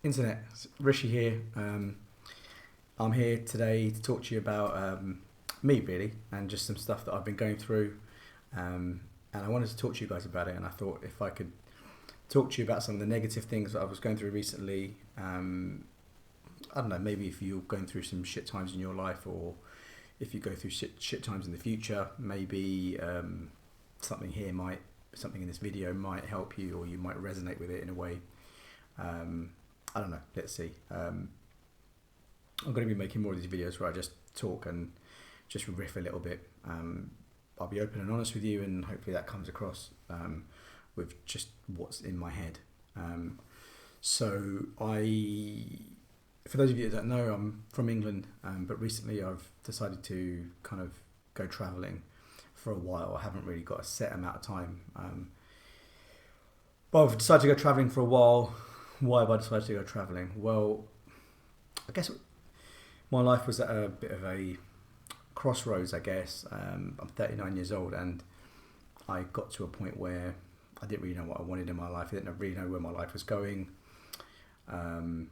Internet, Rishi here. I'm here today to talk to you about me, really, and just some stuff that I've been going through. And I wanted to talk to you guys about it, and I thought if I could talk to you about some of the negative things that I was going through recently. I don't know, maybe if you're going through some shit times in your life, or if you go through shit times in the future, maybe something here might, something in this video might help you, or you might resonate with it in a way. I don't know. Let's see. I'm going to be making more of these videos where I just talk and just riff a little bit. I'll be open and honest with you, and hopefully that comes across with just what's in my head. So for those of you that don't know, I'm from England, but recently I've decided to kind of go travelling for a while. I haven't really got a set amount of time. But I've decided to go travelling for a while. Why have I decided to go travelling? Well, I guess my life was at a bit of a crossroads, I guess. I'm 39 years old, and I got to a point where I didn't really know what I wanted in my life. I didn't really know where my life was going. And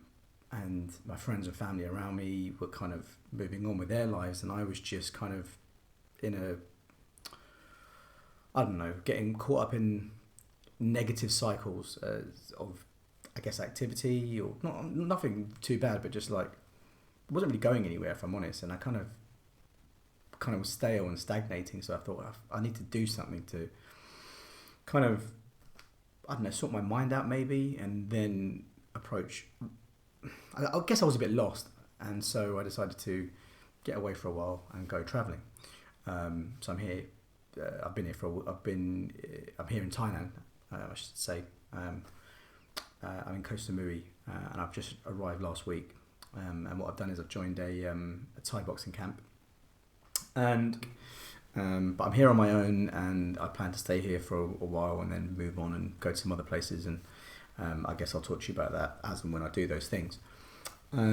my friends and family around me were kind of moving on with their lives, and I was just kind of in I don't know, getting caught up in negative cycles of, I guess, activity, or nothing too bad, but just like it wasn't really going anywhere, if I'm honest. And I kind of was stale and stagnating. So I thought I need to do something to kind of, I don't know, sort my mind out maybe, and then approach. I guess I was a bit lost, and so I decided to get away for a while and go travelling. So I'm here. I've been here I'm here in Thailand, I should say. I'm in Koh Samui, and I've just arrived last week. And what I've done is I've joined a Thai boxing camp, and but I'm here on my own, and I plan to stay here for a while and then move on and go to some other places. And I guess I'll talk to you about that as and when I do those things. But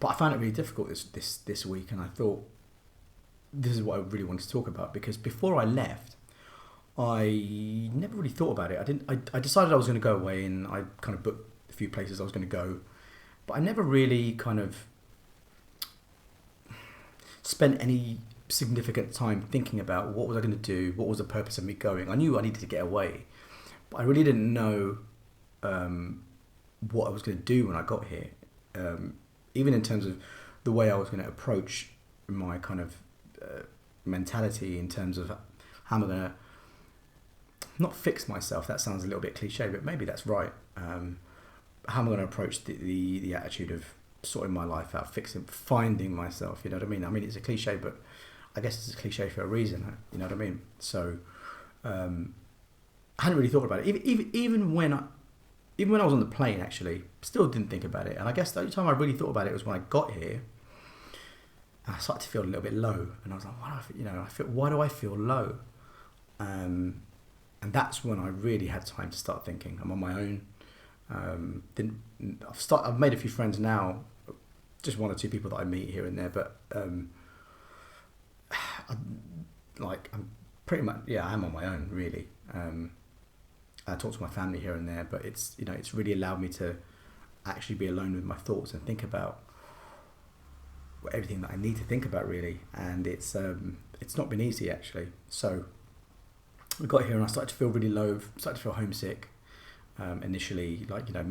I found it really difficult this week, and I thought this is what I really wanted to talk about, because before I left, I never really thought about it. I decided I was going to go away, and I kind of booked a few places I was going to go, but I never really kind of spent any significant time thinking about what was I going to do, what was the purpose of me going. I knew I needed to get away, but I really didn't know what I was going to do when I got here. Even in terms of the way I was going to approach my kind of mentality, in terms of how am I going to not fix myself. That sounds a little bit cliche, but maybe that's right. How am I going to approach the attitude of sorting my life out, finding myself? You know what I mean? I mean, it's a cliche, but I guess it's a cliche for a reason. You know what I mean? So I hadn't really thought about it. Even when I was on the plane, actually, still didn't think about it. And I guess the only time I really thought about it was when I got here. And I started to feel a little bit low, and I was like, why do I feel low? And that's when I really had time to start thinking. I'm on my own. I've made a few friends now, just one or two people that I meet here and there, but I'm pretty much, I'm on my own, really. I talk to my family here and there, but it's really allowed me to actually be alone with my thoughts and think about everything that I need to think about, really. And it's not been easy, actually. So we got here and I started to feel really low, started to feel homesick. Initially,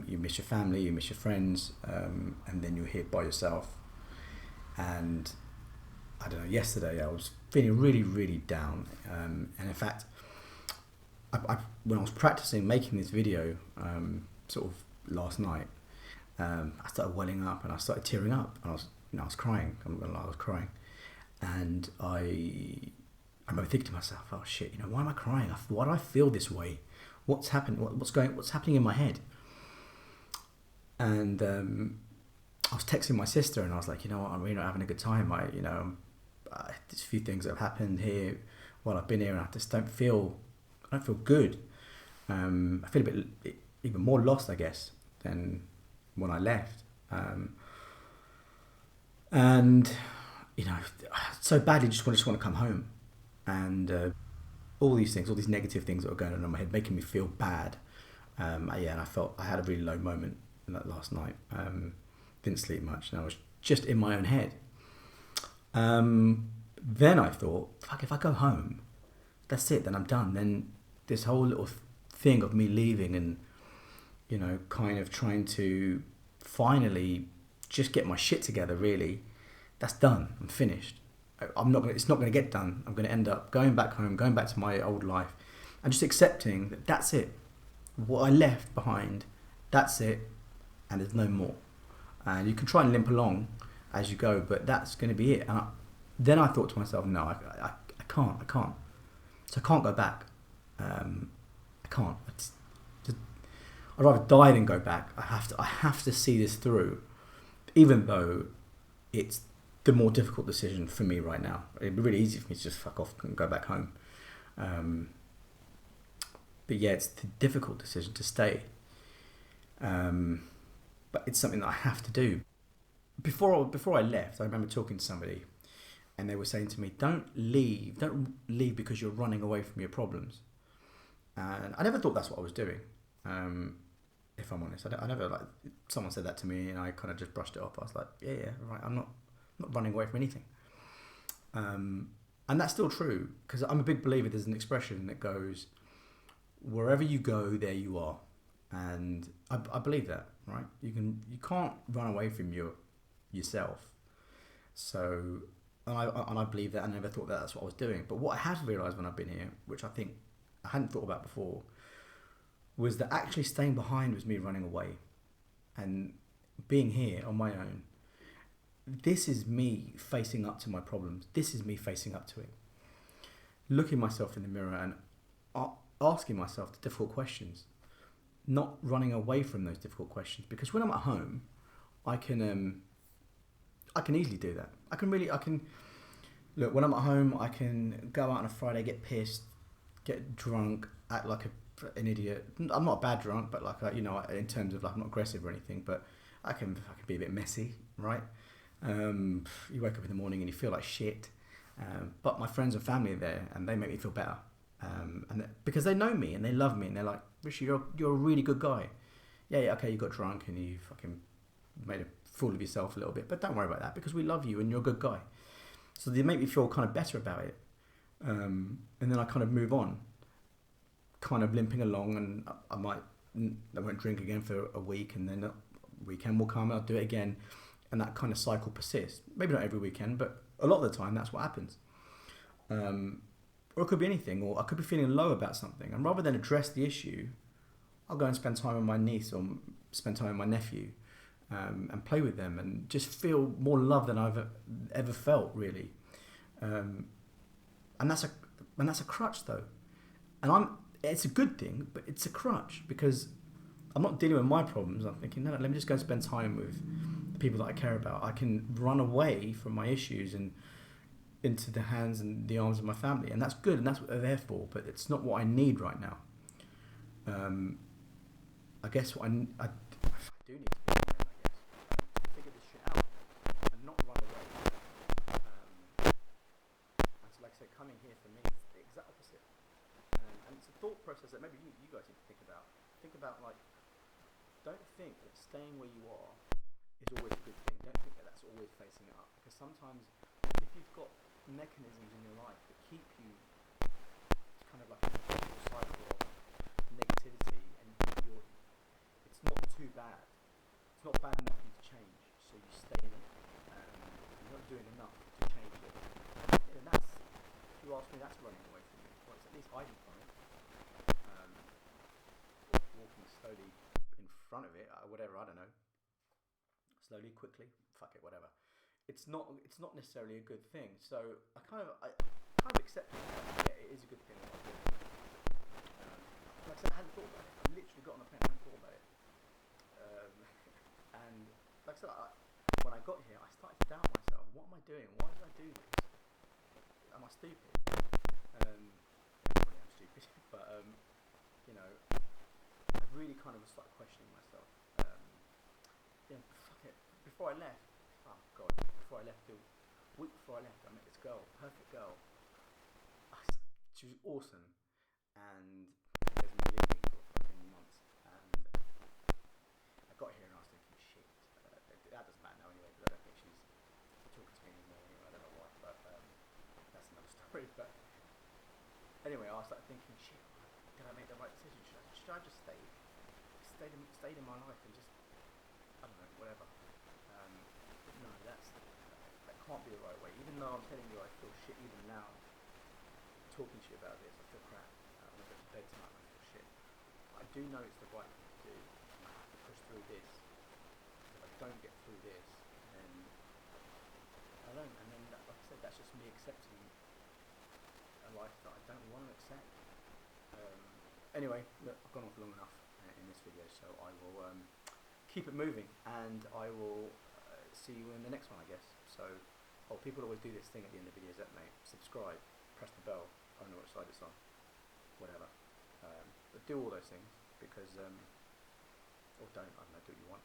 you miss your family, you miss your friends, and then you're here by yourself. And I don't know, yesterday I was feeling really, really down. And in fact, when I was practicing making this video, sort of last night, I started welling up and I started tearing up, and I was crying. I'm not gonna lie, I was crying, and I remember thinking to myself, "Oh shit, why am I crying? Why do I feel this way? What's happened? What's happening in my head?" And I was texting my sister, and I was like, I'm really not having a good time. There's a few things that have happened here while I've been here, and I just don't feel good. I feel a bit even more lost, I guess, than when I left. And so badly just want to come home. And all these negative things that were going on in my head, making me feel bad Yeah, and I felt I had a really low moment in that last night. Didn't sleep much, and I was just in my own head. Then I thought, fuck, if I go home, that's it. Then I'm done. Then this whole little thing of me leaving and, you know, kind of trying to finally just get my shit together. Really, that's done. I'm finished. I'm not gonna. It's not gonna get done. I'm gonna end up going back home, going back to my old life, and just accepting that that's it. What I left behind, that's it, and there's no more. And you can try and limp along as you go, but that's going to be it. And then I thought to myself, no, I can't. So I can't go back. I can't. I'd rather die than go back. I have to see this through, even though it's the more difficult decision for me right now. It'd be really easy for me to just fuck off and go back home. But yeah, it's the difficult decision to stay. But it's something that I have to do. Before I left, I remember talking to somebody, and they were saying to me, "Don't leave because you're running away from your problems." And I never thought that's what I was doing. If I'm honest, I never like. Someone said that to me, and I kind of just brushed it off. I was like, "Yeah, right. I'm not running away from anything." And that's still true, because I'm a big believer. There's an expression that goes, "Wherever you go, there you are," and I believe that. Right? You can't run away from yourself. So, and I believe that. I never thought that that's what I was doing. But what I have realised when I've been here, which I think I hadn't thought about before, was that actually staying behind was me running away, and being here on my own. This is me facing up to my problems. This is me facing up to it. Looking myself in the mirror and asking myself the difficult questions. Not running away from those difficult questions, because when I'm at home, I can easily do that. I can look, when I'm at home, I can go out on a Friday, get pissed, get drunk, act like an idiot. I'm not a bad drunk, but like in terms of like, I'm not aggressive or anything, but I can be a bit messy, right? You wake up in the morning and you feel like shit, but my friends and family are there, and they make me feel better. And because they know me and they love me, and they're like, "Rishi, you're a really good guy. Yeah, okay, you got drunk and you fucking made a fool of yourself a little bit, but don't worry about that, because we love you and you're a good guy." So they make me feel kind of better about it, and then I kind of move on, kind of limping along, and I won't drink again for a week, and then a weekend will come, I'll do it again, and that kind of cycle persists. Maybe not every weekend, but a lot of the time that's what happens. Or it could be anything, or I could be feeling low about something, and rather than address the issue, I'll go and spend time with my niece or spend time with my nephew, and play with them, and just feel more love than I've ever felt, really. And that's a crutch, though, and it's a good thing, but it's a crutch, because I'm not dealing with my problems. I'm thinking, no, let me just go and spend time with the people that I care about. I can run away from my issues and into the hands and the arms of my family, and that's good, and that's what they're there for, but it's not what I need right now. I guess what I do need to be, figure this shit out and not run away. And so, like I said, coming here for me is the exact opposite, and it's a thought process that maybe you guys need to think about. Think about, like, don't think that staying where you are is always a good thing. Don't think that that's always facing it up, because sometimes if you've got mechanisms in your life that keep you kind of like a cycle of negativity, and it's not too bad. It's not bad enough for you to change, so you stay in it. You're not doing enough to change it. And that's, if you ask me, that's running away from it. Well, it's at least hiding from it. Walking slowly in front of it, whatever, I don't know. Slowly, quickly, fuck it, whatever. It's not necessarily a good thing. So I kind of accept it. Yeah, it is a good thing. Like I said, I hadn't thought about it. I literally got on a pen, I hadn't thought about it. And like I said, when I got here, I started to doubt myself. What am I doing? Why did I do this? Am I stupid? Probably I'm stupid, but I really kind of started questioning myself. Fuck it. Before I left, the week before I left, I met this girl, perfect girl. She was awesome, and there's me leaving for fucking months, started thinking, shit, did I make the right decision? Should I just stayed in my life and just, I don't know, whatever. But no, that can't be the right way. Even though I'm telling you I feel shit even now, talking to you about this, I feel crap. When I go to bed tonight, I feel shit. I do know it's the right thing to do, and I have to push through this. If I don't get through this, then I don't. And then, like I said, that's just me accepting a life that I don't want to accept. Anyway, look, I've gone off long enough in this video, so I will keep it moving, and I will see you in the next one, I guess. So, people always do this thing at the end of videos, don't they? Subscribe, press the bell, I don't know which side it's on, whatever. But do all those things, because, or don't, I don't know, do what you want.